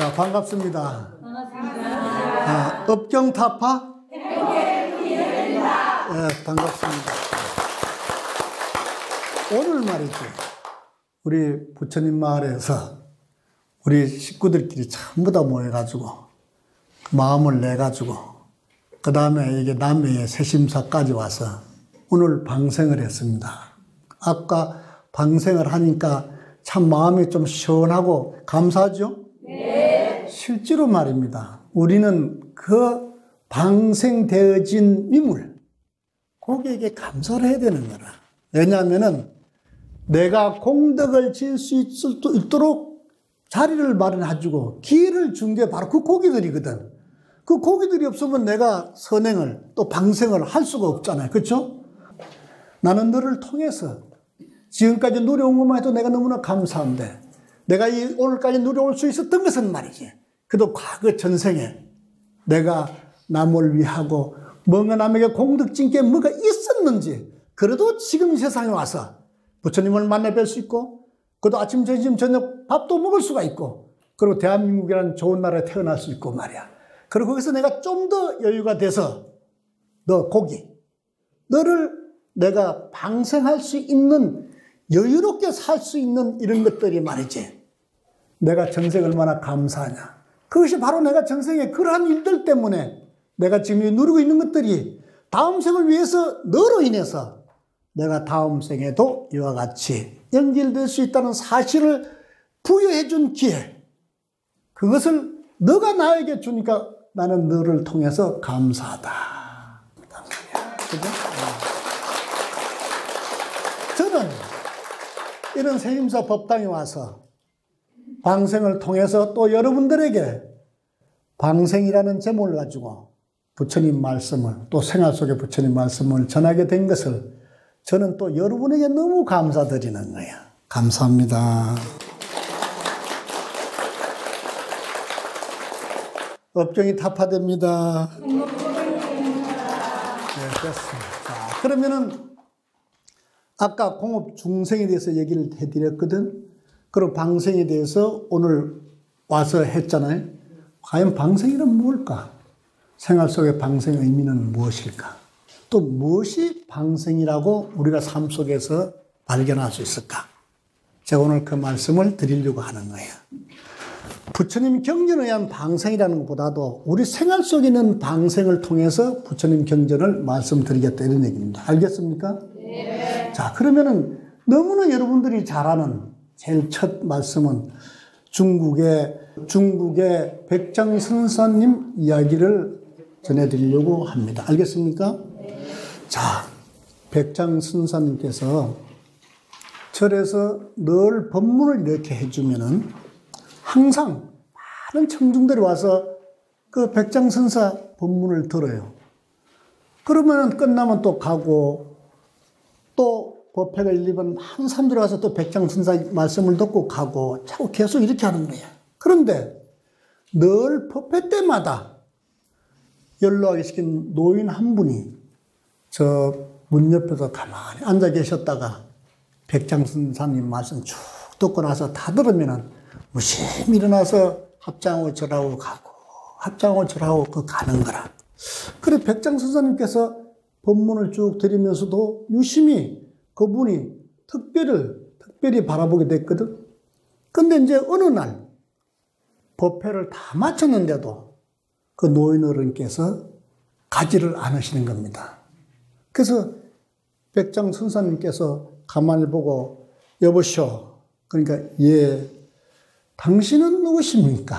자, 반갑습니다. 업경타파? 반갑습니다. 오늘 말이죠. 우리 부처님 마을에서 우리 식구들끼리 전부 다 모여가지고 마음을 내가지고 그 다음에 이게 남해의 새심사까지 와서 오늘 방생을 했습니다. 아까 방생을 하니까 참 마음이 좀 시원하고 감사하죠? 네. 실제로 말입니다. 우리는 그 방생되어진 미물, 거기에게 감사를 해야 되는 거라. 왜냐하면은 내가 공덕을 지을 수 있도록 자리를 마련해주고 기회를 준 게 바로 그 고기들이거든. 그 고기들이 없으면 내가 선행을 또 방생을 할 수가 없잖아요. 그렇죠? 나는 너를 통해서 지금까지 누려온 것만 해도 내가 너무나 감사한데 내가 오늘까지 누려올 수 있었던 것은 말이지. 그래도 과거 전생에 내가 남을 위하고 뭔가 남에게 공덕 진게 뭐가 있었는지 그래도 지금 이 세상에 와서 부처님을 만나 뵐 수 있고 그래도 아침, 점심, 저녁 밥도 먹을 수가 있고 그리고 대한민국이라는 좋은 나라에 태어날 수 있고 말이야. 그리고 거기서 내가 좀 더 여유가 돼서 너 고기, 너를 내가 방생할 수 있는 여유롭게 살 수 있는 이런 것들이 말이지. 내가 전생에 얼마나 감사하냐. 그것이 바로 내가 전생에 그러한 일들 때문에 내가 지금 누리고 있는 것들이 다음 생을 위해서 너로 인해서 내가 다음 생에도 이와 같이 연결될 수 있다는 사실을 부여해 준 기회. 그것을 너가 나에게 주니까 나는 너를 통해서 감사하다. 그죠? 저는 이런 새심사 법당에 와서 방생을 통해서 또 여러분들에게 방생이라는 제목을 가지고 부처님 말씀을 또 생활 속의 부처님 말씀을 전하게 된 것을 저는 또 여러분에게 너무 감사드리는 거예요. 감사합니다. 업경이 타파됩니다. 네, 됐습니다. 자, 그러면은 아까 공업 중생에 대해서 얘기를 해드렸거든. 그리고 방생에 대해서 오늘 와서 했잖아요. 과연 방생이란 무엇일까? 생활 속의 방생의 의미는 무엇일까? 또 무엇이 방생이라고 우리가 삶 속에서 발견할 수 있을까? 제가 오늘 그 말씀을 드리려고 하는 거예요. 부처님 경전에 의한 방생이라는 것보다도 우리 생활 속에 있는 방생을 통해서 부처님 경전을 말씀드리겠다 이런 얘기입니다. 알겠습니까? 네. 자, 그러면은 너무나 여러분들이 잘 아는 제일 첫 말씀은 중국의 백장선사님 이야기를 전해드리려고 합니다. 알겠습니까? 네. 자, 백장선사님께서 절에서 늘 법문을 이렇게 해주면은 항상 많은 청중들이 와서 그 백장선사 법문을 들어요. 그러면 끝나면 또 가고 또 법회가 1, 2번 많은 사람들이 와서 또 백장선사 말씀을 듣고 가고 자꾸 계속 이렇게 하는 거예요. 그런데 늘 법회 때마다 연로하게 시킨 노인 한 분이 저 문 옆에서 가만히 앉아 계셨다가 백장선사님 말씀 쭉 듣고 나서 다 들으면은 무심히 일어나서 합장하고 절하고 가고 합장하고 절하고 가는 거라. 그래 백장선사님께서 법문을 쭉 드리면서도 유심히 그분이 특별히 바라보게 됐거든. 근데 이제 어느 날 법회를 다 마쳤는데도 그 노인 어른께서 가지를 않으시는 겁니다. 그래서 백장선사님께서 가만히 보고 여보시오. 그러니까 예. 당신은 누구십니까?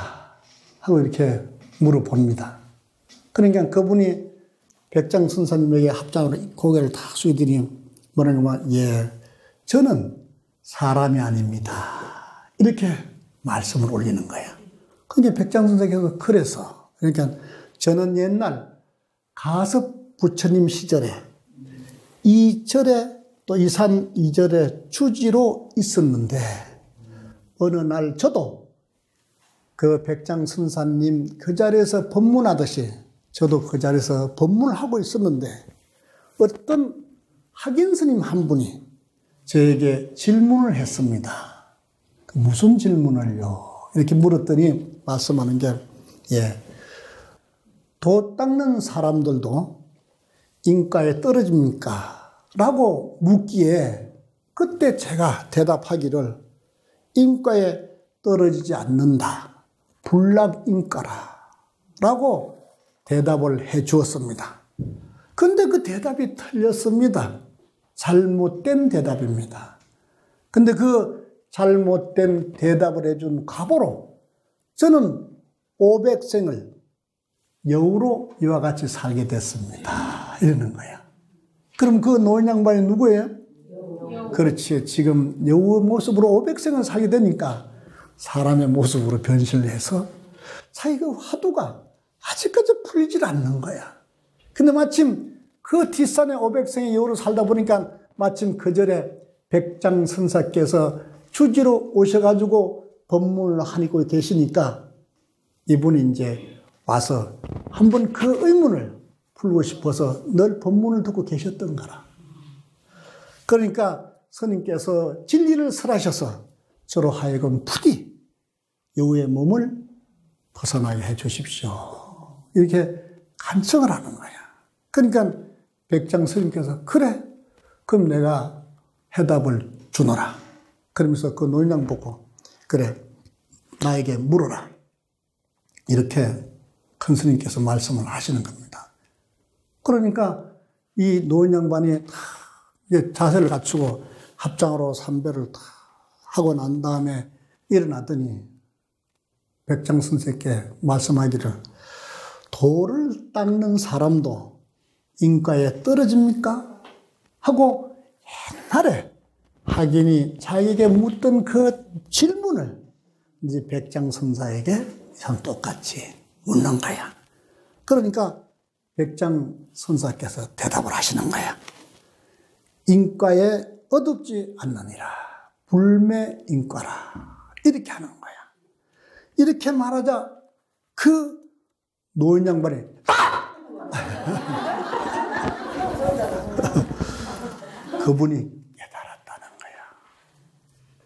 하고 이렇게 물어봅니다. 그러니까 그분이 백장선사님에게 합장으로 고개를 탁 숙이더니 뭐라고 예, 저는 사람이 아닙니다. 이렇게 말씀을 올리는 거예요. 그러니까 백장선사께서 그래서 그러니까 저는 옛날 가섭 부처님 시절에 이 절에 또 이산 이 절에 주지로 있었는데 어느 날 저도 그 백장선사님 그 자리에서 법문하듯이 저도 그 자리에서 법문을 하고 있었는데 어떤 학인스님 한 분이 저에게 질문을 했습니다. 무슨 질문을요? 이렇게 물었더니 말씀하는 게, 예, 도 닦는 사람들도 인가에 떨어집니까? 라고 묻기에 그때 제가 대답하기를 인가에 떨어지지 않는다. 불락인가라. 라고 대답을 해 주었습니다. 근데 그 대답이 틀렸습니다. 잘못된 대답입니다. 근데 그 잘못된 대답을 해준 과보로 저는 500생을 여우로 이와 같이 살게 됐습니다. 이러는 거야. 그럼 그 노인 양반이 누구예요? 여우. 그렇지. 지금 여우 모습으로 500생을 살게 되니까 사람의 모습으로 변신을 해서 자기 그 화두가 아직까지 풀리질 않는 거야. 근데 마침 그 뒷산에 500생의 여우로 살다 보니까 마침 그 절에 백장선사께서 주지로 오셔가지고 법문을 하고 계시니까 이분이 이제 와서 한번 그 의문을 풀고 싶어서 늘 법문을 듣고 계셨던 거라. 그러니까 스님께서 진리를 설하셔서 저로 하여금 부디 여우의 몸을 벗어나게 해 주십시오. 이렇게 간청을 하는 거야. 그러니까 백장 스님께서 그래, 그럼 내가 해답을 주노라. 그러면서 그 노인양 보고 그래, 나에게 물어라. 이렇게 큰 스님께서 말씀을 하시는 겁니다. 그러니까 이 노인 양반이 자세를 갖추고 합장으로 삼배를 하고 난 다음에 일어나더니 백장 선생께 말씀하기를 돌을 닦는 사람도 인가에 떨어집니까? 하고 옛날에 학인이 자기에게 묻던 그 질문을 이제 백장 선사에게 참 똑같이 묻는 거야. 그러니까 백장 선사께서 대답을 하시는 거야. 인과에 어둡지 않느니라. 불매인과라. 이렇게 하는 거야. 이렇게 말하자 그 노인 양반이 그분이 깨달았다는 거야.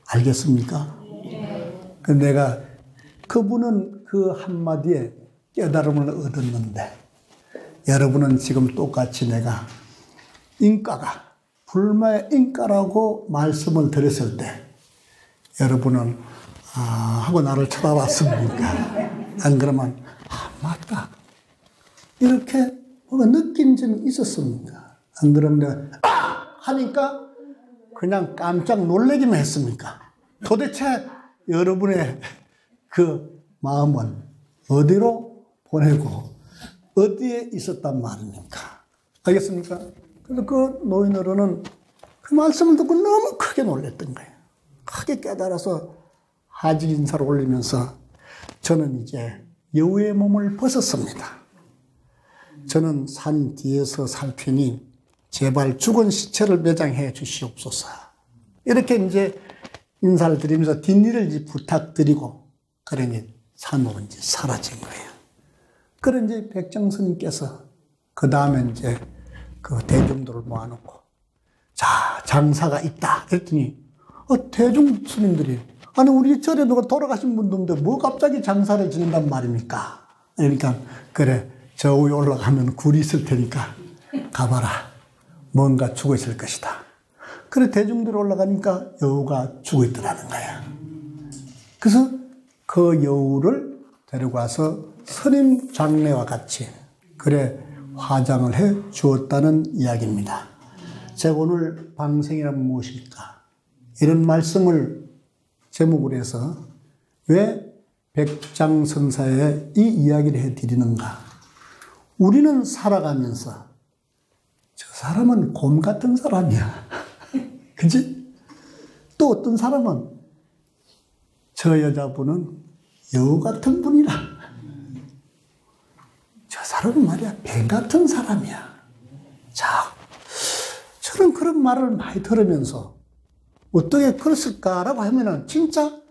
알겠습니까? 내가 그분은 그 한마디에 깨달음을 얻었는데 여러분은 지금 똑같이 내가 인가가 불마의 인가라고 말씀을 드렸을 때 여러분은 하고 나를 쳐다봤습니까? 안 그러면 맞다 이렇게 뭔가 느낀 점이 있었습니까? 안 그러면 내가 하니까 그냥 깜짝 놀라기만 했습니까? 도대체 여러분의 그 마음은 어디로 보내고 어디에 있었단 말입니까? 알겠습니까? 그래서 그 노인으로는 그 말씀을 듣고 너무 크게 놀랐던 거예요. 크게 깨달아서 하직 인사를 올리면서 저는 이제 여우의 몸을 벗었습니다. 저는 산 뒤에서 살 테니 제발 죽은 시체를 매장해 주시옵소서. 이렇게 이제 인사를 드리면서 뒷일을 이제 부탁드리고 그러니 산으로 이제 사라진 거예요. 그런 이제 백장 스님께서 그 다음에 이제 그 대중들을 모아놓고 자, 장사가 있다. 그랬더니 대중 스님들이 아니 우리 절에 누가 돌아가신 분도 없는데 뭐 갑자기 장사를 지낸단 말입니까? 그러니까 그래 저 위에 올라가면 굴이 있을 테니까 가봐라. 뭔가 죽어 있을 것이다. 그래 대중들이 올라가니까 여우가 죽어 있더라는 거야. 그래서 그 여우를 데리고 와서 스님 장례와 같이 그래 화장을 해 주었다는 이야기입니다. 제가 오늘 방생이란 무엇일까? 이런 말씀을 제목으로 해서 왜 백장선사의 이 이야기를 해드리는가? 우리는 살아가면서 저 사람은 곰 같은 사람이야. 그치? 또 어떤 사람은 저 여자분은 여우 같은 분이라. 저 사람은 말이야 뱀 같은 사람이야. 자, 저는 그런 말을 많이 들으면서 어떻게 그랬을까라고 하면은 진짜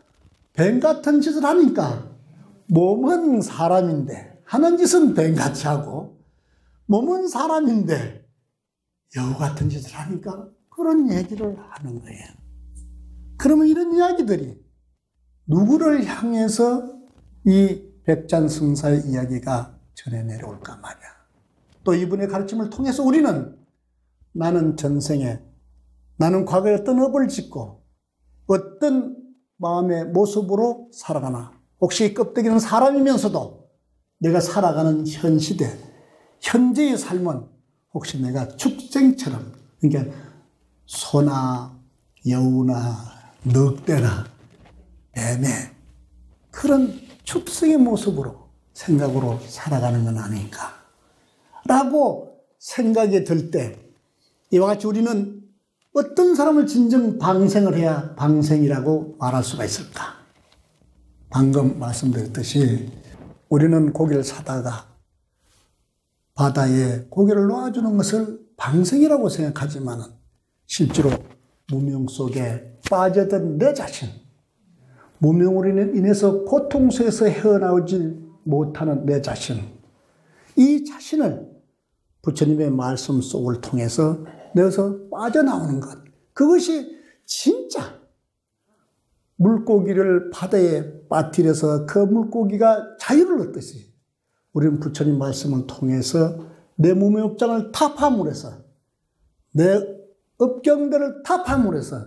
뱀 같은 짓을 하니까 몸은 사람인데 하는 짓은 뱀같이 하고 몸은 사람인데 여우 같은 짓을 하니까 그런 얘기를 하는 거예요. 그러면 이런 이야기들이 누구를 향해서 이 백잔승사의 이야기가 전해 내려올까 말이야. 또 이분의 가르침을 통해서 우리는 나는 전생에, 나는 과거에 어떤 업을 짓고 어떤 마음의 모습으로 살아가나, 혹시 껍데기는 사람이면서도 내가 살아가는 현 시대, 현재의 삶은 혹시 내가 축생처럼, 그러니까 소나 여우나 늑대나 뱀의 그런 축생의 모습으로 생각으로 살아가는 건 아닐까 라고 생각이 들 때, 이와 같이 우리는 어떤 사람을 진정 방생을 해야 방생이라고 말할 수가 있을까? 방금 말씀드렸듯이 우리는 고기를 사다가 바다에 고기를 놓아주는 것을 방생이라고 생각하지만 실제로 무명 속에 빠져든 내 자신, 무명으로 인해서 고통 속에서 헤어나오지 못하는 내 자신, 이 자신을 부처님의 말씀 속을 통해서 내서 빠져나오는 것, 그것이 진짜 물고기를 바다에 빠뜨려서 그 물고기가 자유를 얻듯이 우리는 부처님 말씀을 통해서 내 몸의 업장을 다 파물해서, 내 업경들을 다 파물해서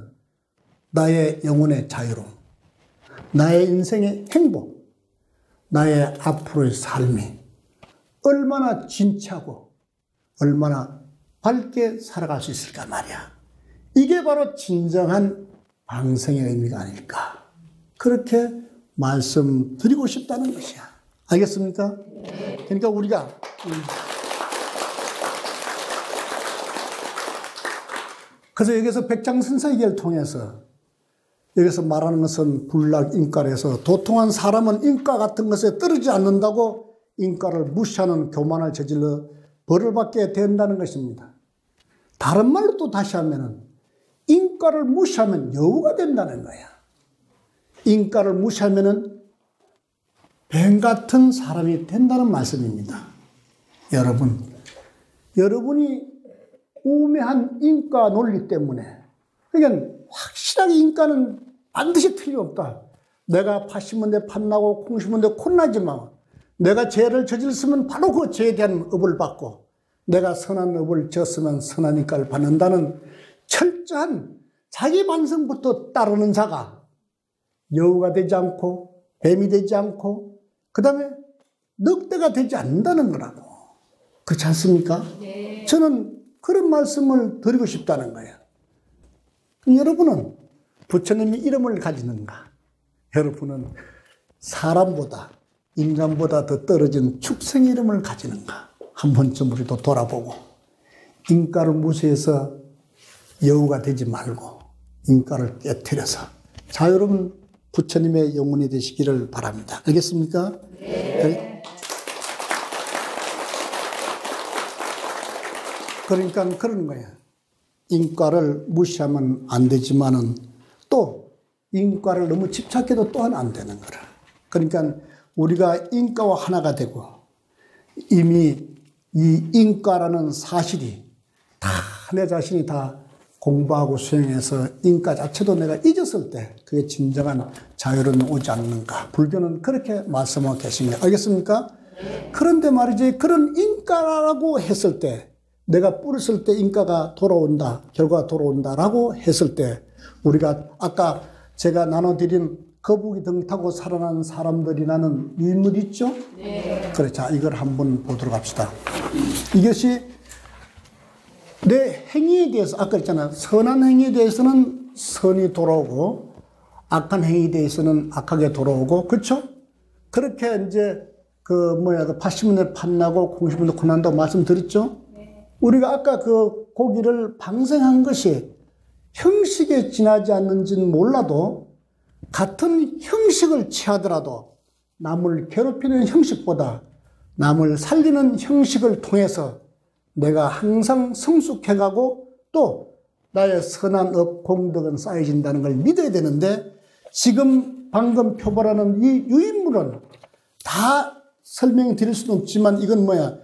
나의 영혼의 자유로움, 나의 인생의 행복, 나의 앞으로의 삶이 얼마나 진치하고 얼마나 밝게 살아갈 수 있을까 말이야. 이게 바로 진정한 방생의 의미가 아닐까, 그렇게 말씀드리고 싶다는 것이야. 알겠습니까? 그러니까 우리가 그래서 여기서 백장선사 얘기를 통해서 여기서 말하는 것은 불락 인가에서 도통한 사람은 인가 같은 것에 떨어지지 않는다고 인가를 무시하는 교만을 저질러 벌을 받게 된다는 것입니다. 다른 말로 또 다시 하면은 인가를 무시하면 여우가 된다는 거야. 인가를 무시하면은 뱀 같은 사람이 된다는 말씀입니다. 여러분이 우매한 인가 논리 때문에, 그러니까 확실하게 인가는 반드시 틀림없다. 내가 팥 심은 데 팥나고 콩 심은 데 콩나지만 내가 죄를 저질렀으면 바로 그 죄에 대한 업을 받고, 내가 선한 업을 지었으면 선한 인가를 받는다는 철저한 자기 반성부터 따르는 자가 여우가 되지 않고 뱀이 되지 않고 그 다음에 늑대가 되지 않는다는 거라고. 그렇지 않습니까? 네. 저는 그런 말씀을 드리고 싶다는 거예요. 여러분은 부처님이 이름을 가지는가? 여러분은 사람보다, 인간보다 더 떨어진 축생의 이름을 가지는가? 한 번쯤 우리도 돌아보고 인가를 무시해서 여우가 되지 말고 인가를 깨트려서 자유로운 부처님의 영혼이 되시기를 바랍니다. 알겠습니까? 네. 그러니까 그런 거예요. 인가를 무시하면 안 되지만은 또 인가를 너무 집착해도 또한 안 되는 거라. 그러니까 우리가 인가와 하나가 되고 이미 이 인가라는 사실이 다 내 자신이 다 공부하고 수행해서 인가 자체도 내가 잊었을 때 그게 진정한 자유로움이 오지 않는가. 불교는 그렇게 말씀하고 계십니다. 알겠습니까? 그런데 말이지, 그런 인가라고 했을 때, 내가 뿌렸을 때 인가가 돌아온다, 결과가 돌아온다라고 했을 때, 우리가 아까 제가 나눠드린 거북이 등 타고 살아난 사람들이라는 유인물 있죠? 네. 그래, 자, 이걸 한번 보도록 합시다. 이것이 내 행위에 대해서, 아까 했잖아요. 선한 행위에 대해서는 선이 돌아오고, 악한 행위에 대해서는 악하게 돌아오고, 그렇죠? 그렇게 이제, 팥 심은 데 팥나고, 콩 심은 데 콩 난다고 말씀드렸죠? 네. 우리가 아까 그 고기를 방생한 것이 형식에 지나지 않는지는 몰라도, 같은 형식을 취하더라도, 남을 괴롭히는 형식보다 남을 살리는 형식을 통해서 내가 항상 성숙해가고 또 나의 선한 업 공덕은 쌓여진다는 걸 믿어야 되는데, 지금 방금 표발하는 이 유인물은 다 설명드릴 수는 없지만 이건 뭐야?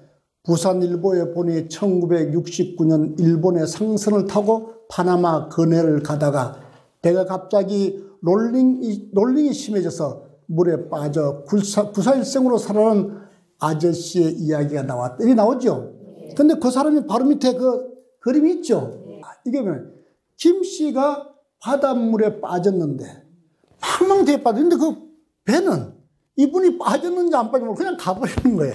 부산일보에 보니 1969년 일본의 상선을 타고 파나마 근해를 가다가 배가 갑자기 롤링이 심해져서 물에 빠져 구사일생으로 살아난 아저씨의 이야기가 나왔다. 이게 나오죠? 근데 그 사람이 바로 밑에 그 그림이 있죠? 이게 뭐냐면, 김 씨가 바닷물에 빠졌는데, 망망대해 빠졌는데 그 배는 이분이 빠졌는지 안 빠졌는지 그냥 가버리는 거야.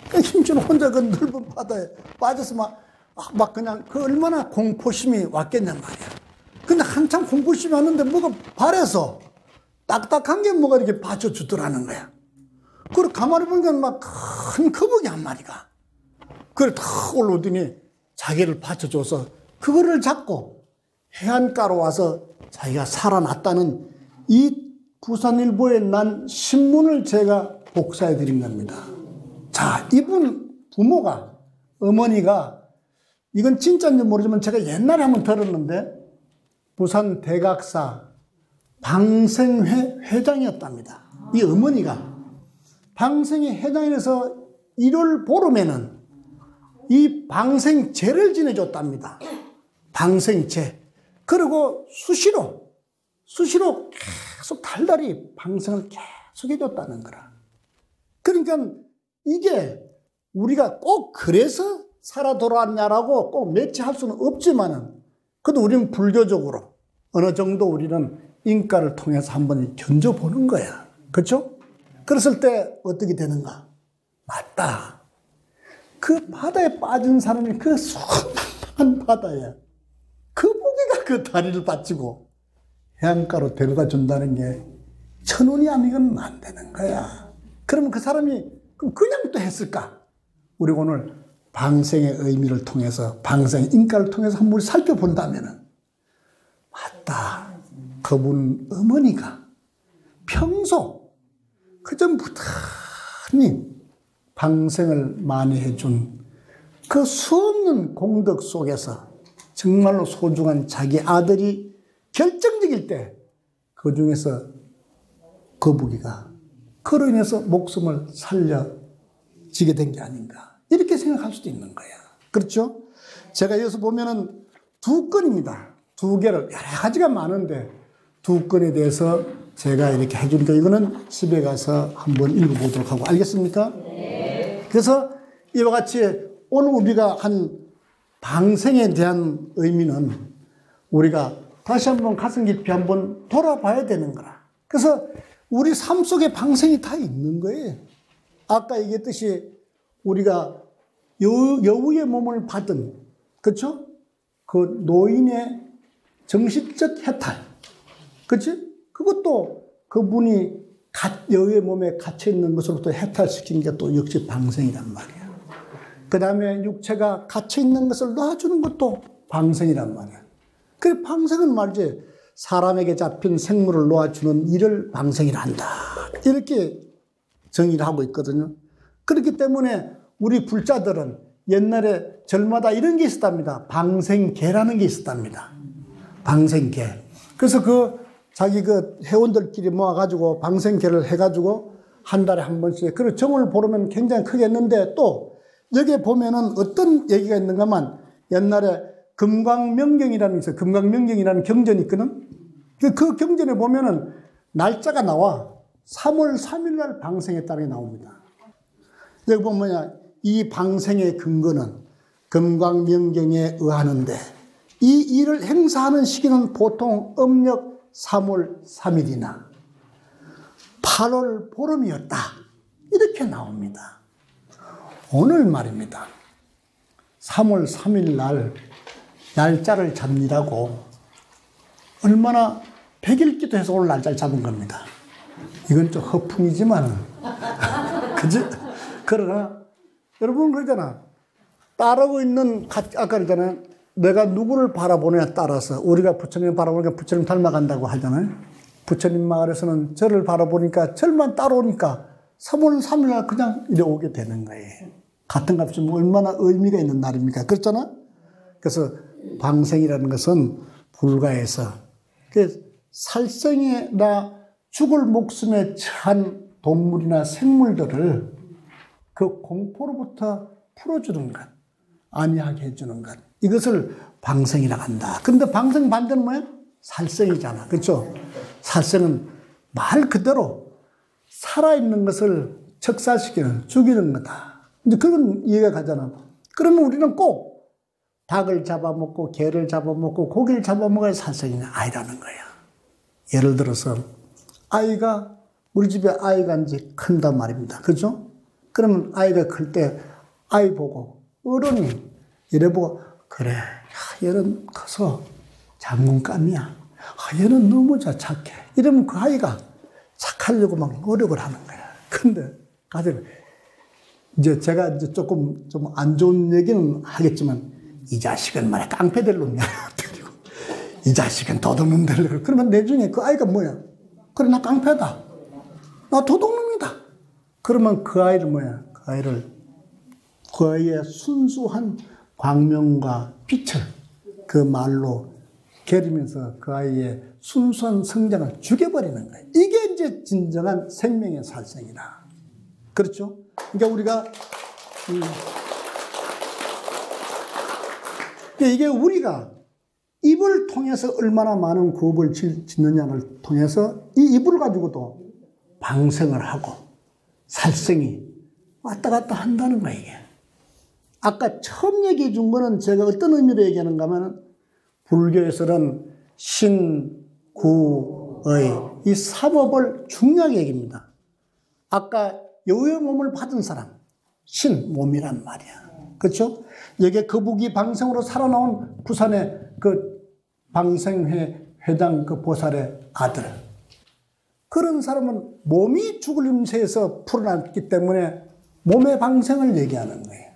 그러니까 김 씨는 혼자 그 넓은 바다에 빠져서 막 그냥 그 얼마나 공포심이 왔겠냔 말이야. 근데 한참 공포심이 왔는데 뭐가 발에서 딱딱한 게 뭐가 이렇게 받쳐주더라는 거야. 그리고 가만히 보니까 막 큰 거북이 한 마리가. 그래 탁 올라오더니 자기를 받쳐줘서 그거를 잡고 해안가로 와서 자기가 살아났다는 이 부산일보에 난 신문을 제가 복사해 드린 겁니다. 자, 이분 부모가, 어머니가, 이건 진짜인지 모르지만 제가 옛날에 한번 들었는데 부산 대각사 방생회 회장이었답니다. 이 어머니가 방생회 회장이라서 1월 보름에는 이 방생제를 지내줬답니다. 방생제. 그리고 수시로 계속 달달이 방생을 계속 해줬다는 거라. 그러니까 이게 우리가 꼭 그래서 살아 돌아왔냐라고 꼭 매치할 수는 없지만은, 그래도 우리는 불교적으로 어느 정도 우리는 인가를 통해서 한번 견뎌보는 거야. 그렇죠? 그랬을 때 어떻게 되는가? 맞다. 그 바다에 빠진 사람이 그 수많은 바다에 그 무게가 그 다리를 받치고 해안가로 데려다 준다는 게 천운이 아니면 안 되는 거야. 그러면 그 사람이 그냥 또 했을까? 우리가 오늘 방생의 의미를 통해서, 방생 인가를 통해서 한번 살펴본다면은, 맞다. 그분 어머니가 평소 그전부터 방생을 많이 해준 그 수없는 공덕 속에서 정말로 소중한 자기 아들이 결정적일 때 그 중에서 거북이가 그로 인해서 목숨을 살려지게 된 게 아닌가, 이렇게 생각할 수도 있는 거야. 그렇죠? 제가 여기서 보면은 2건입니다. 2개를, 여러 가지가 많은데 2건에 대해서 제가 이렇게 해주니까 이거는 집에 가서 한번 읽어보도록 하고, 알겠습니까? 네. 그래서 이와 같이 오늘 우리가 한 방생에 대한 의미는 우리가 다시 한번 가슴 깊이 한번 돌아봐야 되는 거라. 그래서 우리 삶 속에 방생이 다 있는 거예요. 아까 얘기했듯이 우리가 여우의 몸을 받은, 그렇죠? 그 노인의 정신적 해탈, 그렇지? 그것도 그분이 여우의 몸에 갇혀 있는 것으로부터 해탈시킨 게 또 역시 방생이란 말이야. 그 다음에 육체가 갇혀 있는 것을 놔주는 것도 방생이란 말이야. 그 방생은 말이지, 사람에게 잡힌 생물을 놓아주는 일을 방생이라 한다, 이렇게 정의를 하고 있거든요. 그렇기 때문에 우리 불자들은 옛날에 절마다 이런 게 있었답니다. 방생계라는 게 있었답니다. 방생계. 그래서 자기 회원들끼리 모아가지고 방생계를 해가지고 한 달에 한 번씩, 그리고 정을 보르면 굉장히 크게 했는데, 또 여기에 보면은 어떤 얘기가 있는가 하면, 옛날에 금강명경이라는 게 있어요. 금강명경이라는 경전이 있거든. 그 경전에 보면은 날짜가 나와. 3월 3일 날 방생했다는 게 나옵니다. 여기 보면 이 방생의 근거는 금강명경에 의하는데, 이 일을 행사하는 시기는 보통 음력 3월 3일이나 8월 보름이었다, 이렇게 나옵니다. 오늘 말입니다. 3월 3일 날 날짜를 잡니라고 얼마나 100일 기도해서 오늘 날짜를 잡은 겁니다. 이건 좀 허풍이지만 그지? 그러나 여러분 그러잖아. 따르고 있는, 아까 그러잖아요. 내가 누구를 바라보느냐에 따라서, 우리가 부처님 바라보니까 부처님 닮아간다고 하잖아요. 부처님 마을에서는 저를 바라보니까 절만 따라오니까 3월 3일 날 그냥 이래 오게 되는 거예요. 같은 값이 얼마나 의미가 있는 날입니까? 그렇잖아? 그래서 방생이라는 것은 불가해서, 살생이나 죽을 목숨에 처한 동물이나 생물들을 그 공포로부터 풀어주는 것, 안위하게 해주는 것, 이것을 방생이라고 한다. 그런데 방생 반대는 뭐야? 살생이잖아. 그렇죠? 살생은 말 그대로 살아있는 것을 척살시키는, 죽이는 거다. 이제 그런 이해가 가잖아. 그러면 우리는 꼭 닭을 잡아먹고 개를 잡아먹고 고기를 잡아먹어야 살생이 아니라는 거야. 예를 들어서 아이가, 우리 집에 아이가 이제 큰단 말입니다. 그죠? 그러면 아이가 클 때 아이 보고 어른이 이래 보고, 그래, 야, 얘는 커서 장군감이야. 얘는 너무 착해. 이러면 그 아이가 착하려고 막 노력을 하는 거야. 근데 가족은 이제 제가 이제 조금 좀 안 좋은 얘기는 하겠지만, 이 자식은 말이야 깡패될 놈이야. 이 자식은 도둑놈 되려고. 그러면 나중에 그 아이가 뭐야? 그래, 나 깡패다. 나 도둑놈이다. 그러면 그 아이를 뭐야? 그 아이의 순수한 광명과 빛을 그 말로 게리면서 그 아이의 순수한 성장을 죽여버리는 거예요. 이게 이제 진정한 생명의 살생이다. 그렇죠? 그러니까 우리가 이게 우리가 입을 통해서 얼마나 많은 구업을 짓느냐를 통해서 이 입을 가지고도 방생을 하고 살생이 왔다 갔다 한다는 거예요, 이게. 아까 처음 얘기해 준 거는 제가 어떤 의미로 얘기하는가 하면, 불교에서는 신, 구, 의 이 삼업을 중요하게 얘기합니다. 아까 여우의 몸을 받은 사람, 신, 몸이란 말이야. 그렇죠? 여기에 거북이 방생으로 살아나온 부산의 그 방생회 회장 그 보살의 아들. 그런 사람은 몸이 죽을 임세에서 풀어났기 때문에 몸의 방생을 얘기하는 거예요.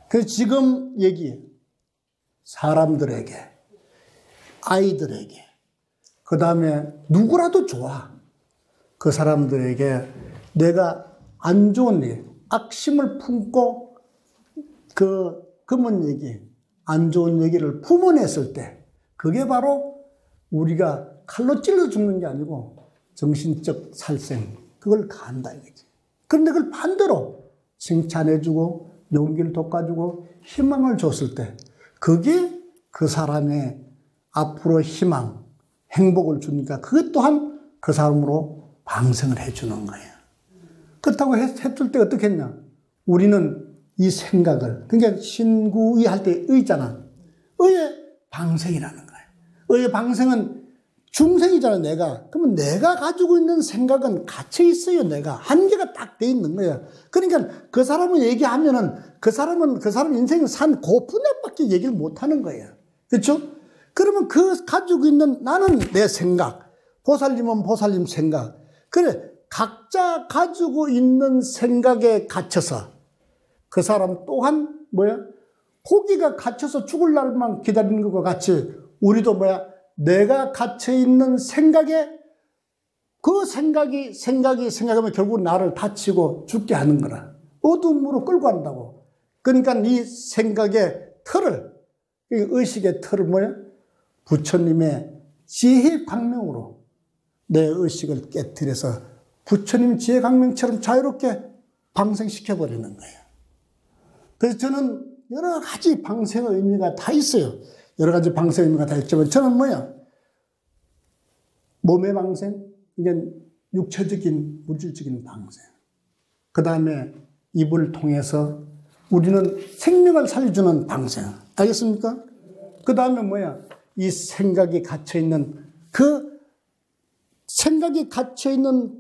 그래서 지금 얘기해. 사람들에게, 아이들에게, 그 다음에 누구라도 좋아. 그 사람들에게 내가 안 좋은 일, 악심을 품고 금은 얘기, 안 좋은 얘기를 품어냈을 때, 그게 바로 우리가 칼로 찔러 죽는 게 아니고 정신적 살생, 그걸 간다 이거지. 그런데 그걸 반대로 칭찬해주고 용기를 돋궈주고 희망을 줬을 때, 그게 그 사람의 앞으로 희망, 행복을 주니까 그것 또한 그 사람으로 방생을 해주는 거예요. 그렇다고 했을 때 어떻게 했냐? 우리는 이 생각을, 그러니까 신구의 할 때 의잖아. 의의 방생이라는 거예요. 의의 방생은 중생이잖아, 내가. 그러면 내가 가지고 있는 생각은 갇혀 있어요, 내가. 한계가 딱 돼 있는 거야. 그러니까 그 사람을 얘기하면은 그 사람 인생을 산 그 분야밖에 얘기를 못 하는 거예요. 그렇죠? 그러면 그 가지고 있는 나는 내 생각, 보살님은 보살님 생각. 그래, 각자 가지고 있는 생각에 갇혀서 그 사람 또한 뭐야? 고기가 갇혀서 죽을 날만 기다리는 것과 같이 우리도 뭐야? 내가 갇혀있는 생각에 그 생각하면 결국 나를 다치고 죽게 하는 거라. 어둠으로 끌고 간다고. 그러니까 이 생각의 틀을, 의식의 틀을 뭐야? 부처님의 지혜 광명으로 내 의식을 깨뜨려서 부처님 지혜 광명처럼 자유롭게 방생시켜버리는 거예요. 그래서 저는 여러 가지 방생의 의미가 다 있어요. 여러 가지 방생의 의미가 다 있지만 저는 뭐야? 몸의 방생, 이게 육체적인, 물질적인 방생. 그 다음에 입을 통해서 우리는 생명을 살려주는 방생. 알겠습니까? 그 다음에 뭐야? 이 생각이 갇혀있는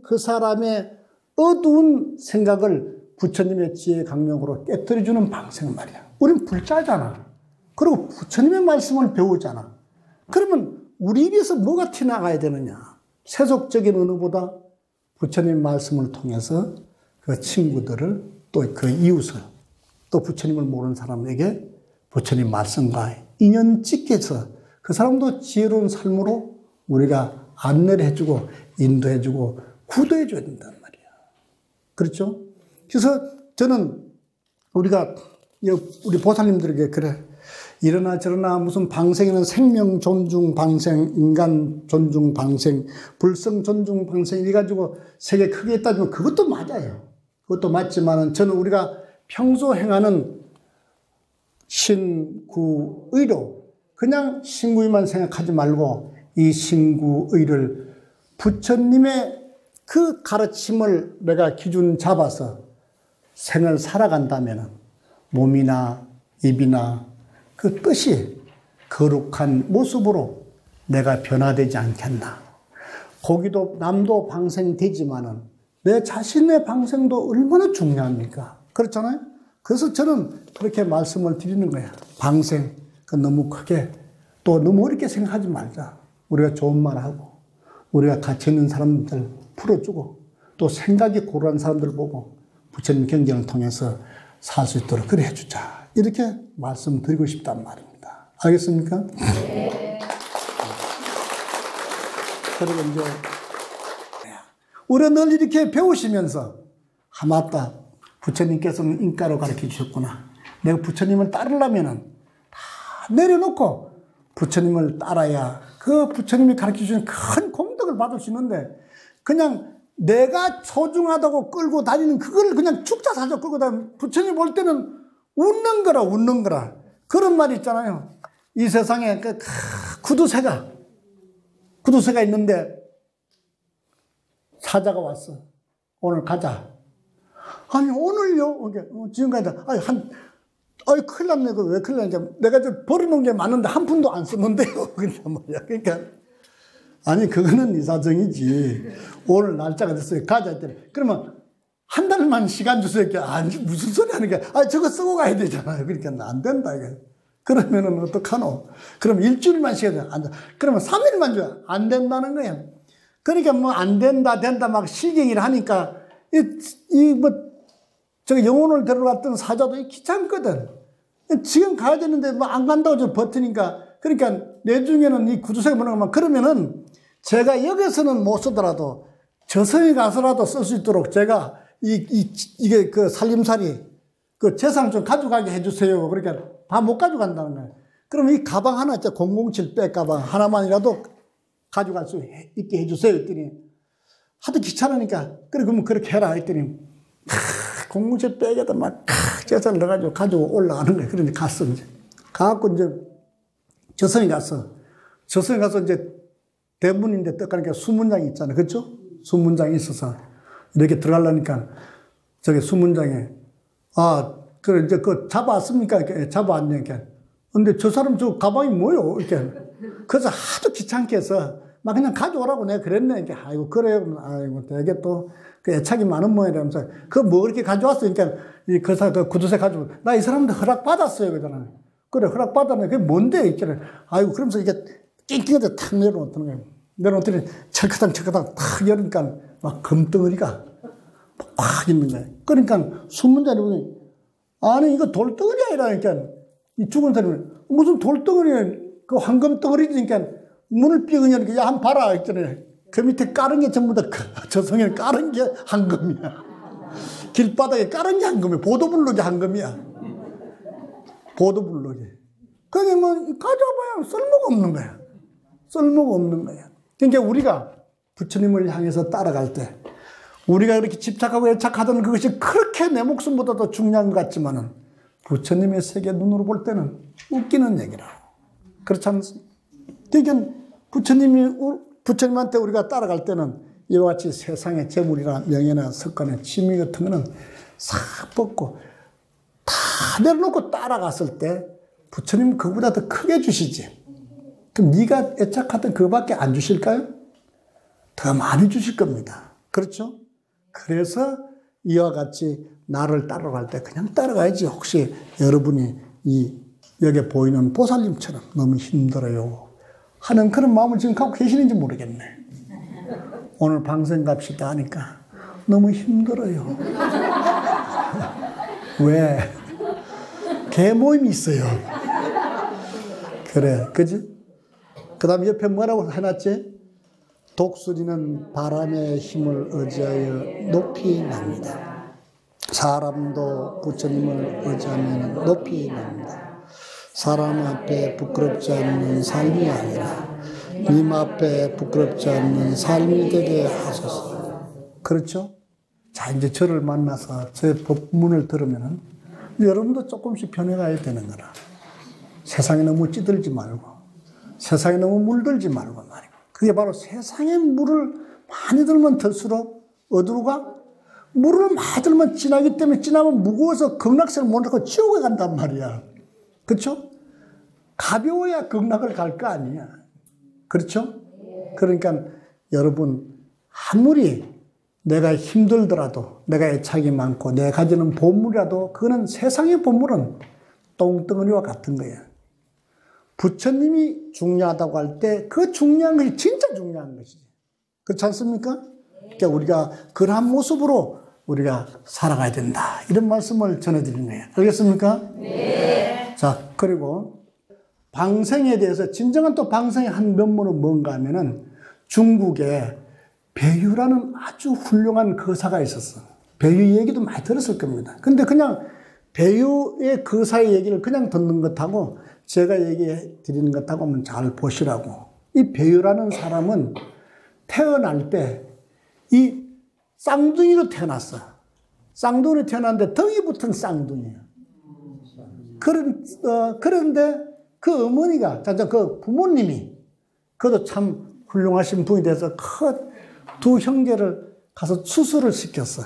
그 사람의 어두운 생각을 부처님의 지혜 강명으로 깨뜨려주는 방생 말이야. 우린 불자잖아. 그리고 부처님의 말씀을 배우잖아. 그러면 우리 입에서 뭐가 튀어나가야 되느냐? 세속적인 언어보다 부처님 말씀을 통해서 그 친구들을 또 그 이웃을 또 부처님을 모르는 사람에게 부처님 말씀과 인연 찍혀서 그 사람도 지혜로운 삶으로 우리가 안내를 해주고 인도해주고 구도해줘야 된단 말이야. 그렇죠? 그래서 저는 우리 보살님들에게 그래. 이러나 저러나 무슨 방생에는 생명 존중 방생, 인간 존중 방생, 불성 존중 방생 이래가지고 세계 크게 따지면 그것도 맞아요. 그것도 맞지만은 저는 우리가 평소 행하는 신구의로 그냥 신구의만 생각하지 말고 이 신구의를 부처님의 그 가르침을 내가 기준 잡아서 생을 살아간다면 몸이나 입이나 그 뜻이 거룩한 모습으로 내가 변화되지 않겠나. 거기도 남도 방생되지만은 내 자신의 방생도 얼마나 중요합니까? 그렇잖아요? 그래서 저는 그렇게 말씀을 드리는 거야. 방생, 너무 크게 또 너무 어렵게 생각하지 말자. 우리가 좋은 말 하고 우리가 갇혀 있는 사람들 풀어주고 또 생각이 고루한 사람들 보고 부처님 경전을 통해서 살 수 있도록 그래 해주자. 이렇게 말씀드리고 싶단 말입니다. 알겠습니까? 네. 그리고 이제 우리가 늘 이렇게 배우시면서 맞다. 부처님께서는 인가로 가르쳐 주셨구나. 내가 부처님을 따르려면은 다 내려놓고 부처님을 따라야 그 부처님이 가르쳐 주신 큰功德을 받을 수 있는데 그냥 내가 소중하다고 끌고 다니는 그걸 그냥 죽자사자 끌고 다니는 부처님 볼 때는 웃는 거라. 그런 말이 있잖아요. 이 세상에 그 구두쇠가 있는데 사자가 왔어. 오늘 가자. 아니, 오늘요? 지금까지, 큰일 났네. 왜 큰일 났냐. 내가 버려놓은 게 많은데 한 푼도 안 썼는데요. 그러니까. 아니, 그거는 네 사정이지. 오늘 날짜가 됐어요. 가자. 했더니. 그러면 한 달만 시간 주세요. 아니, 무슨 소리 하는 거야. 저거 쓰고 가야 되잖아요. 그러니까 안 된다. 이게. 그러면은 어떡하노? 그럼 일주일만 시간 줘. 안 돼. 그러면 3일만 줘야 안 된다는 거야. 그러니까 뭐 안 된다 막 실갱이를 하니까 저기 영혼을 데려갔던 사자도 귀찮거든. 지금 가야 되는데 뭐 안 간다고 좀 버티니까 그러니까 내중에는 이 구두쇠가 뭐냐면 그러면은 제가 여기서는 못 쓰더라도 저성에 가서라도 쓸 수 있도록 제가 이게 그 살림살이 그 재산 좀 가져가게 해주세요. 그러니까 다 못 가져간다는 거예요. 그럼 이 가방 하나, 007 백 가방 하나만이라도 가져갈 수 있게 해주세요. 했더니 하도 귀찮으니까 그래 그러면 그렇게 해라 했더니 007 백에다 막 재산을 넣어가지고 가지고 올라가는 거예요. 그런데 갔어 이제 가갖고 이제 저성에 가서 이제 대문인데 떡하니까 수문장이 있잖아요. 그렇죠? 수문장이 있어서 이렇게 들어가려니까 저기 수문장에 그래 이제 잡아왔습니까? 이렇게 잡아왔냐니까. 근데 저 사람 저 가방이 뭐요? 이렇게. 그래서 하도 귀찮게 해서 막 그냥 가져오라고 내가 그랬네. 이렇게. 아이고 그래요. 아이고 되게 또 그 애착이 많은 모양이라면서 그거 뭐 그렇게 가져왔어? 그러니까 그 구두쇠 가지고 나 이 사람한테 허락 받았어요. 그러잖아요. 그래 허락 받았네. 그게 뭔데? 있잖아요. 아이고 그러면서 이게 낑낑하게 탁 내려놓는 거예요. 내려놓더니 철커당 탁 열으니까 막 금덩어리가 팍 있는 거예요. 그러니까 수문자리 보니 아니 이거 돌덩어리 아니라니까 이 죽은 사람이 무슨 돌덩어리야 그 황금덩어리니까 문을 삐그니 야 한번 봐라 했잖아요. 그 밑에 까른 게 전부 다 저성에는 까른 게 황금이야. 길바닥에 까른 게 황금이야. 보도블록이 황금이야. 보도블록이. 그게 뭐 가져봐야 쓸모가 없는 거야. 쓸모가 없는 거야. 그러니까 우리가 부처님을 향해서 따라갈 때 우리가 이렇게 집착하고 애착하던 그것이 그렇게 내 목숨보다 더 중요한 것 같지만은 부처님의 세계 눈으로 볼 때는 웃기는 얘기라. 그렇지 않습니까? 그러니까 부처님한테 우리가 따라갈 때는 이와 같이 세상의 재물이나 명예나 석관의 취미 같은 거는 싹 벗고 다 내려놓고 따라갔을 때 부처님은 그보다 더 크게 주시지. 그럼 네가 애착하던 그거밖에 안 주실까요? 더 많이 주실 겁니다. 그렇죠? 그래서 이와 같이 나를 따라갈 때 그냥 따라가야지. 혹시 여러분이 여기 보이는 보살님처럼 너무 힘들어요 하는 그런 마음을 지금 갖고 계시는지 모르겠네. 오늘 방생 갑시다 하니까 너무 힘들어요. 왜? 개 모임이 있어요. 그래, 그지? 그 다음 옆에 뭐라고 해놨지? 독수리는 바람의 힘을 의지하여 높이 납니다. 사람도 부처님을 의지하면 높이 납니다. 사람 앞에 부끄럽지 않는 삶이 아니라 님 앞에 부끄럽지 않는 삶이 되게 하소서. 그렇죠? 자, 이제 저를 만나서 제 법문을 들으면은 여러분도 조금씩 변해가야 되는 거라. 세상에 너무 찌들지 말고, 세상에 너무 물들지 말고 말이고. 그게 바로 세상에 물을 많이 들면 들수록 어디로 가? 물을 맞으면 지나기 때문에 지나면 무거워서 극락세를 못 하고 지옥에 간단 말이야. 그렇죠? 가벼워야 극락을 갈 거 아니야. 그렇죠? 그러니까 여러분 아무리 내가 힘들더라도 내가 애착이 많고 내가 가지는 보물이라도 그거는 세상의 보물은 똥덩어리와 같은 거예요. 부처님이 중요하다고 할 때 그 중요한 것이 진짜 중요한 것이지. 그렇지 않습니까? 그러니까 우리가 그러한 모습으로 우리가 살아가야 된다. 이런 말씀을 전해드리는 거예요. 알겠습니까? 네. 자, 그리고 방생에 대해서 진정한 또 방생의 한 면모는 뭔가 하면은 중국에 배유라는 아주 훌륭한 거사가 있었어. 배유 얘기도 많이 들었을 겁니다. 근데 그냥 배유의 거사의 얘기를 그냥 듣는 것하고 제가 얘기해 드리는 것하고 한번 잘 보시라고. 이 배유라는 사람은 태어날 때 이 쌍둥이로 태어났어. 쌍둥이로 태어났는데 덩이 붙은 쌍둥이야. 그런데 그 어머니가, 그 부모님이, 그것도 참 훌륭하신 분이 돼서 두 형제를 가서 수술을 시켰어.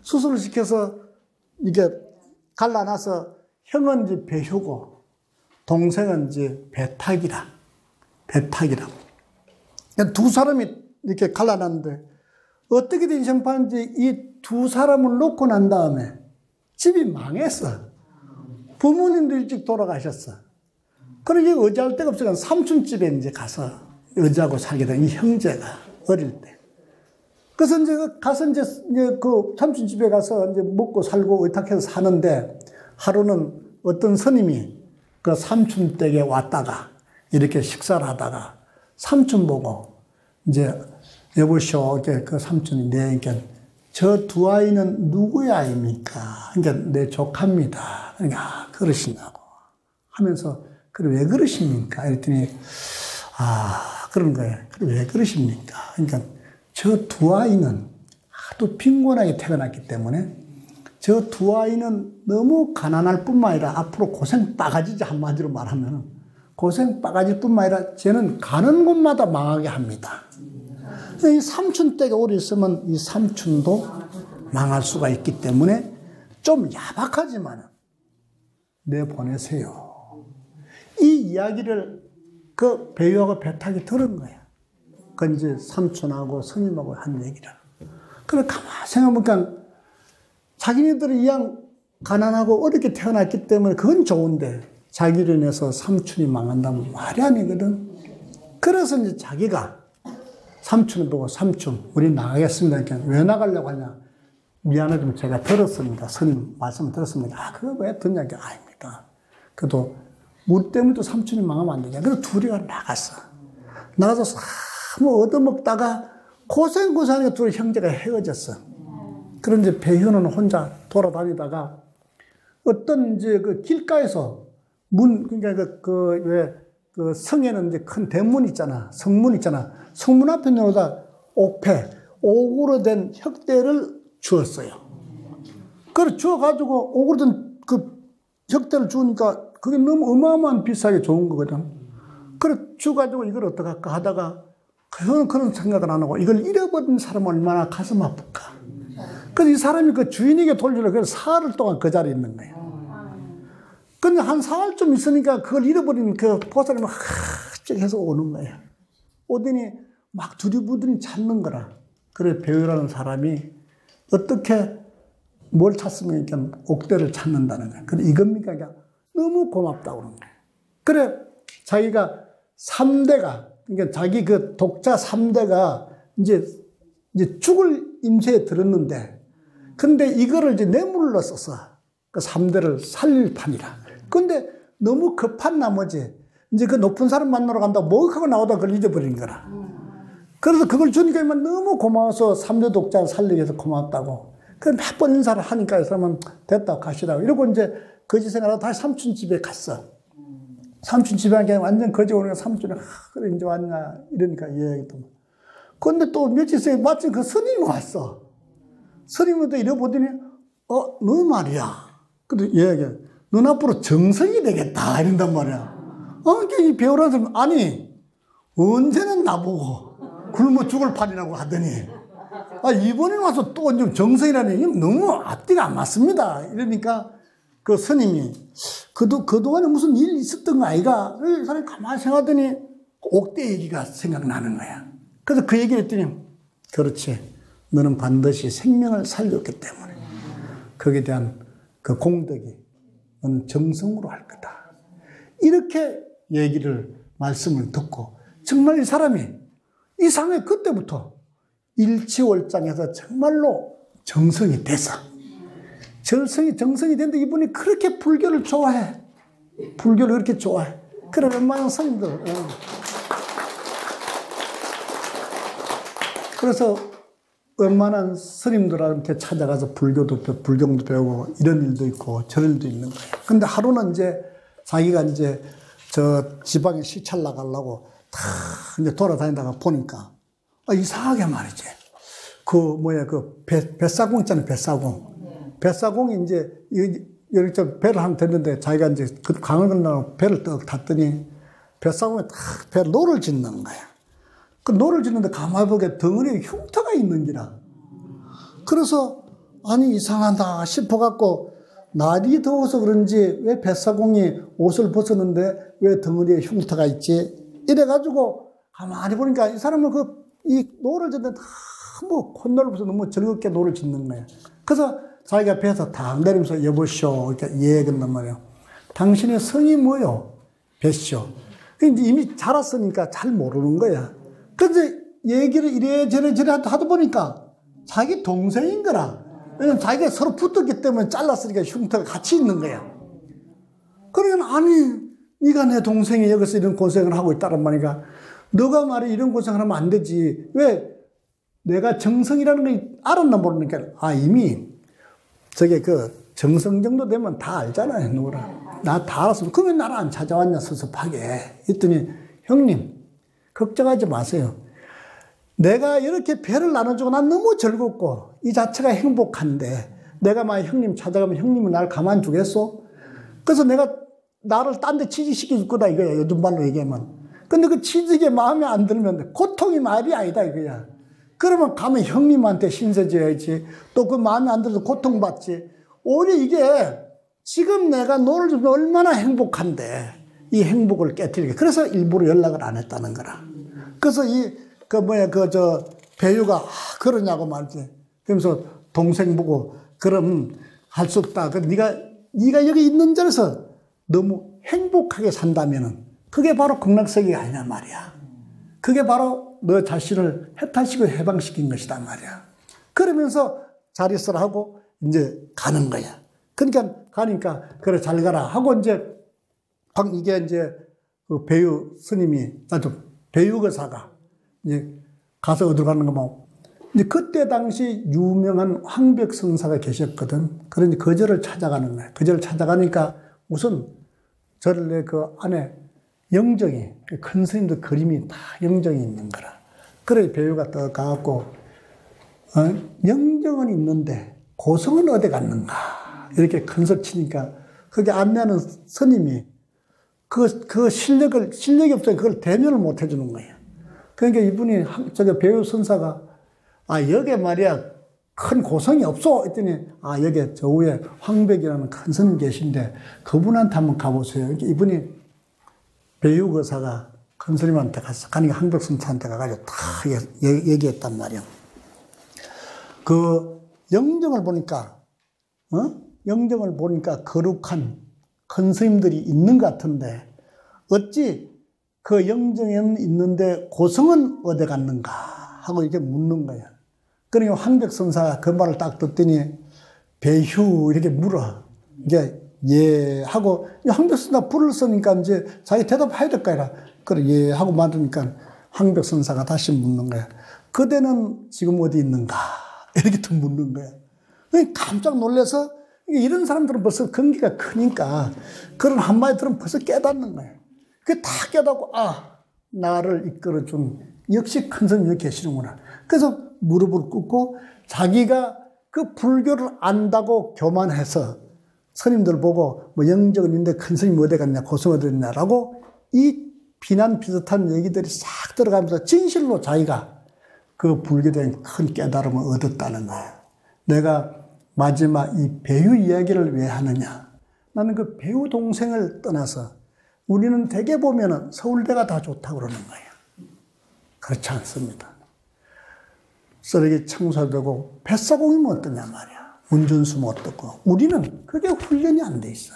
수술을 시켜서 이게 갈라놔서 형은 이제 배효고 동생은 이제 배탁이라. 두 사람이 이렇게 갈라놨는데 어떻게 된 형편인지 이 두 사람을 놓고 난 다음에 집이 망했어. 부모님도 일찍 돌아가셨어. 그러니까 의지할 데가 없으니까 삼촌집에 이제 가서 의지하고 살게 된 이 형제가 어릴 때. 그래서 이제 가서 이제 그 삼촌집에 가서 이제 먹고 살고 의탁해서 사는데 하루는 어떤 스님이 그 삼촌 댁에 왔다가 이렇게 식사를 하다가 삼촌 보고 이제 여보시오. 그 삼촌이 그러니까 저 두 아이는 누구의 아이입니까? 그러니까 내 조카입니다. 그러니까 그러시냐고 하면서 그래 왜 그러십니까? 이랬더니 그런 거예요. 그래 왜 그러십니까? 그러니까 저 두 아이는 하도 빈곤하게 태어났기 때문에 저 두 아이는 너무 가난할 뿐만 아니라 앞으로 고생 바가지지 한마디로 말하면 고생 바가지일 뿐만 아니라 쟤는 가는 곳마다 망하게 합니다. 이 삼촌 댁에 오래 있으면 이 삼촌도 망할 수가 있기 때문에 좀 야박하지만 내보내세요. 이 이야기를 그 배유하고 배탁이 들은 거야. 그 이제 삼촌하고 스님하고 한 얘기를. 그래 가만히 생각해보니까 자기네들이 이왕 가난하고 어렵게 태어났기 때문에 그건 좋은데 자기를 인해서 삼촌이 망한다면 말이 아니거든. 그래서 이제 자기가 삼촌을 보고 삼촌 우리 나가겠습니다. 그러니까 왜 나가려고 하냐. 미안하지만 제가 들었습니다. 스님 말씀 들었습니다. 그거 왜 듣냐. 아닙니다. 그래도 물 때문에 또 삼촌이 망하면 안 되냐. 그래서 둘이 나갔어. 나가서 뭐 얻어먹다가 고생하니까 둘이 형제가 헤어졌어. 그런데 배효는 혼자 돌아다니다가 어떤 이제 그 길가에서 그러니까 그 성에는 이제 큰 대문 있잖아. 성문 있잖아. 성문 앞에 놓다 옥으로 된 혁대를 주었어요. 그래 주어가지고 옥으로 된 그 혁대를 주니까 그게 너무 어마어마한 비싸게 좋은 거거든. 그래 주가지고 이걸 어떡할까 하다가 그런 생각을 안 하고 이걸 잃어버린 사람은 얼마나 가슴 아플까. 그래서 이 사람이 그 주인에게 돌리려고 사흘 동안 그 자리에 있는 거예요. 근데 한 사흘쯤 있으니까 그걸 잃어버린 그 보살이 막 해서 오는 거예요. 오더니 막 두리부들이 찾는 거라. 그래 배우라는 사람이 어떻게 뭘 찾으면 그러니까 옥대를 찾는다는 거예요. 그래 이겁니까? 그러니까 너무 고맙다고 그러는 거예요. 그래 자기가 3대가 그러니까 자기 그 독자 3대가 이제 죽을 임세에 들었는데 근데 이거를 이제 뇌물로 썼어. 그 3대를 살릴 판이라. 근데 너무 급한 나머지 이제 그 높은 사람 만나러 간다고 목욕하고 나오다 그걸 잊어버린 거라. 그래서 그걸 주니까 너무 고마워서 3대 독자를 살리기 위해서 고맙다고. 그래서 몇 번 인사를 하니까 이 사람은 됐다고 가시라고. 이러고 이제 거지 생활하다 다시 삼촌 집에 갔어. 삼촌 집에 가니까 완전 거지 오니까 삼촌이 그래 이제 왔냐 이러니까 예. 근데 또 며칠 새에 마침 그 스님이 왔어. 스님이 또 이러보더니 너 말이야. 근데 얘기해. 넌 앞으로 정성이 되겠다 이런단 말이야. 이 배우라는 사람 아니 언제는 나보고 굶어 죽을 판이라고 하더니 이번에 와서 또 좀 정성이라니 너무 앞뒤가 안 맞습니다. 이러니까 그 스님이 그동안에 무슨 일 있었던 거 아이가? 이 사람이 가만히 생각하더니 옥대 얘기가 생각나는 거야. 그래서 그 얘기를 했더니 그렇지. 너는 반드시 생명을 살렸기 때문에 거기에 대한 그 공덕이 너는 정성으로 할 거다. 이렇게 말씀을 듣고 정말 이 사람이 이상하게 그때부터 일치월장해서 정말로 정성이 돼서 정성이 됐는데 이분이 그렇게 불교를 좋아해. 불교를 그렇게 좋아해. 그래 웬만한 스님들. 그래서 웬만한 스님들한테 찾아가서 불경도 배우고 이런 일도 있고 저런 일도 있는 거예요. 근데 하루는 이제 자기가 이제 저 지방에 시찰 나가려고 다 이제 돌아다니다가 보니까 이상하게 말이지. 그 뱃사공 있잖아요, 뱃사공. 뱃사공이 이제 여기 저 배를 하나 됐는데 자기가 이제 그 강을 건너고 배를 떡 탔더니 뱃사공에 딱 배 노를 짓는 거야. 그 노를 짓는데 가만히 보게 덩어리에 흉터가 있는 기라. 그래서 아니 이상하다 싶어갖고 날이 더워서 그런지 왜 뱃사공이 옷을 벗었는데 왜 덩어리에 흉터가 있지? 이래가지고 가만히 보니까 이 사람은 이 노를 짓는데 뭐 콧노를 벗어 너무 즐겁게 노를 짓는 거야. 그래서 자기가 배에서 탁 내리면서 여보시오 이렇게 얘기했단 말이에요. 당신의 성이 뭐요? 뱃시오. 이미 자랐으니까 잘 모르는 거야. 그런데 얘기를 이래저래 하다 보니까 자기 동생인 거라. 왜냐면 자기가 서로 붙었기 때문에 잘랐으니까 흉터가 같이 있는 거야. 그러니까 아니 네가 내 동생이 여기서 이런 고생을 하고 있다란 말이니까 너가 말이 이런 고생을 하면 안 되지. 왜? 내가 정성이라는 걸 알았나 모르니까 이미 저게 정성 정도 되면 다 알잖아요. 누구라. 나 다 알았어. 그러면 나를 안 찾아왔냐 섭섭하게. 했더니 형님 걱정하지 마세요. 내가 이렇게 배를 나눠주고 난 너무 즐겁고 이 자체가 행복한데 내가 만약 형님 찾아가면 형님은 나를 가만 두겠소? 그래서 내가 나를 딴 데 취직시킬 거다 이거야. 요즘 말로 얘기하면. 근데 그 취직에 마음에 안 들면 고통이 말이 아니다 이거야. 그러면 가면 형님한테 신세져야지. 또 그 마음에 안 들어서 고통받지. 오히려 이게 지금 내가 너를 주면 얼마나 행복한데 이 행복을 깨뜨리게. 그래서 일부러 연락을 안 했다는 거라. 그래서 배우가 그러냐고 말이지. 그러면서 동생 보고 그럼 할 수 없다. 네가 여기 있는 자리에서 너무 행복하게 산다면은 그게 바로 극락세계가 아니란 말이야. 그게 바로 너 자신을 해탈시키고 해방시킨 것이다 말이야. 그러면서 잘 있으라 하고 이제 가는 거야. 그러니까 가니까 그래 잘 가라 하고 이게 이제 그 배유 스님이 배유거사가 이제 가서 어디로 가는 거 뭐. 이제 그때 당시 유명한 황벽성사가 계셨거든. 그러니 거절을 찾아가는 거야. 거절을 찾아가니까 우선 절에 그 안에 영정이, 큰 스님들 그림이 다 영정이 있는 거라. 그래 배우가 또 가갖고 영정은 있는데 고성은 어디 갔는가 이렇게 큰소리 치니까 거기 안내하는 스님이 그 실력이 없어요. 그걸 대면을 못 해주는 거예요. 그러니까 이분이 배우 선사가 여기 말이야 큰 고성이 없어 했더니 여기 저 위에 황백이라는 큰 스님 계신데 그분한테 한번 가보세요. 이분이 배유거사가 큰 스님한테 가서 가니까 황백선사한테 가가지고 다 얘기했단 말이야. 그 영정을 보니까 거룩한 큰 스님들이 있는 것 같은데 어찌 그 영정에는 있는데 고성은 어디 갔는가 하고 이렇게 묻는 거야. 그러니까 황백선사가 그 말을 딱 듣더니 배휴 이렇게 물어. 이제 예 하고 황백선사 불렀으니까 이제 자기 대답해야 될 거야. 그래 예 하고 말하니까 황백선사가 다시 묻는 거야. 그대는 지금 어디 있는가 이렇게 또 묻는 거야. 깜짝 놀라서 이런 사람들은 벌써 근기가 크니까 그런 한마디 들으면 벌써 깨닫는 거야. 그게 다 깨닫고 나를 이끌어준 역시 큰 스님이 여기 계시는구나. 그래서 무릎을 꿇고 자기가 그 불교를 안다고 교만해서 스님들 보고 뭐 영적은 있는데 큰 스님이 어디 갔냐 고성 어디 갔냐라고 이 비난 비슷한 얘기들이 싹 들어가면서 진실로 자기가 그 불교된 큰 깨달음을 얻었다는 거예요. 내가 마지막 이 배우 이야기를 왜 하느냐. 나는 그 배우 동생을 떠나서 우리는 대개 보면은 서울대가 다 좋다고 그러는 거예요. 그렇지 않습니다. 쓰레기 청소되고 뱃사공이면 어떠냐 말이야. 운전수면 어떻고. 우리는 그게 훈련이 안 돼 있어.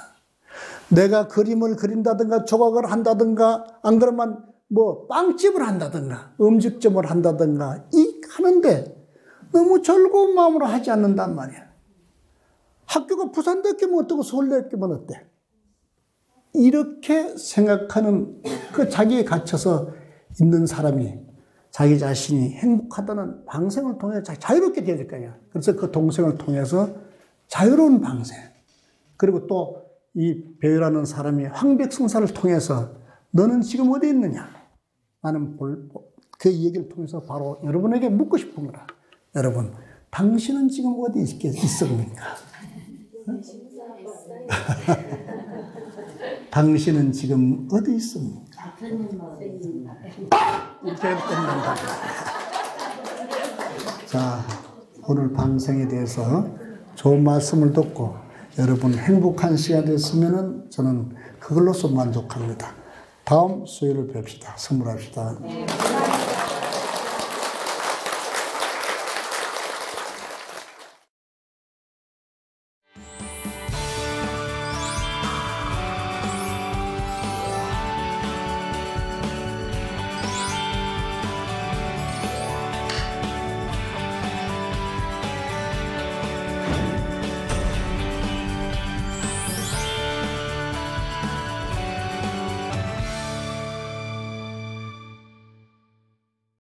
내가 그림을 그린다든가 조각을 한다든가 안 그러면 뭐 빵집을 한다든가 음식점을 한다든가 이 하는데 너무 즐거운 마음으로 하지 않는단 말이야. 학교가 부산대학교면 어떻고 서울대학교면 어때? 이렇게 생각하는 그 자기에 갇혀서 있는 사람이 자기 자신이 행복하다는 방생을 통해 자유롭게 되어야 될 거 아니야. 그래서 그 동생을 통해서 자유로운 방생. 그리고 또 이 배우라는 사람이 황백성사를 통해서 너는 지금 어디 있느냐? 나는 그 얘기를 통해서 바로 여러분에게 묻고 싶은 거라. 여러분, 당신은 지금 어디 있습니까? 당신은 지금 어디 있습니까? 이렇게 끝난다. 자, 오늘 방송에 대해서 좋은 말씀을 듣고 여러분 행복한 시간 됐으면 저는 그걸로서 만족합니다. 다음 수요일을 뵙시다. 선물합시다.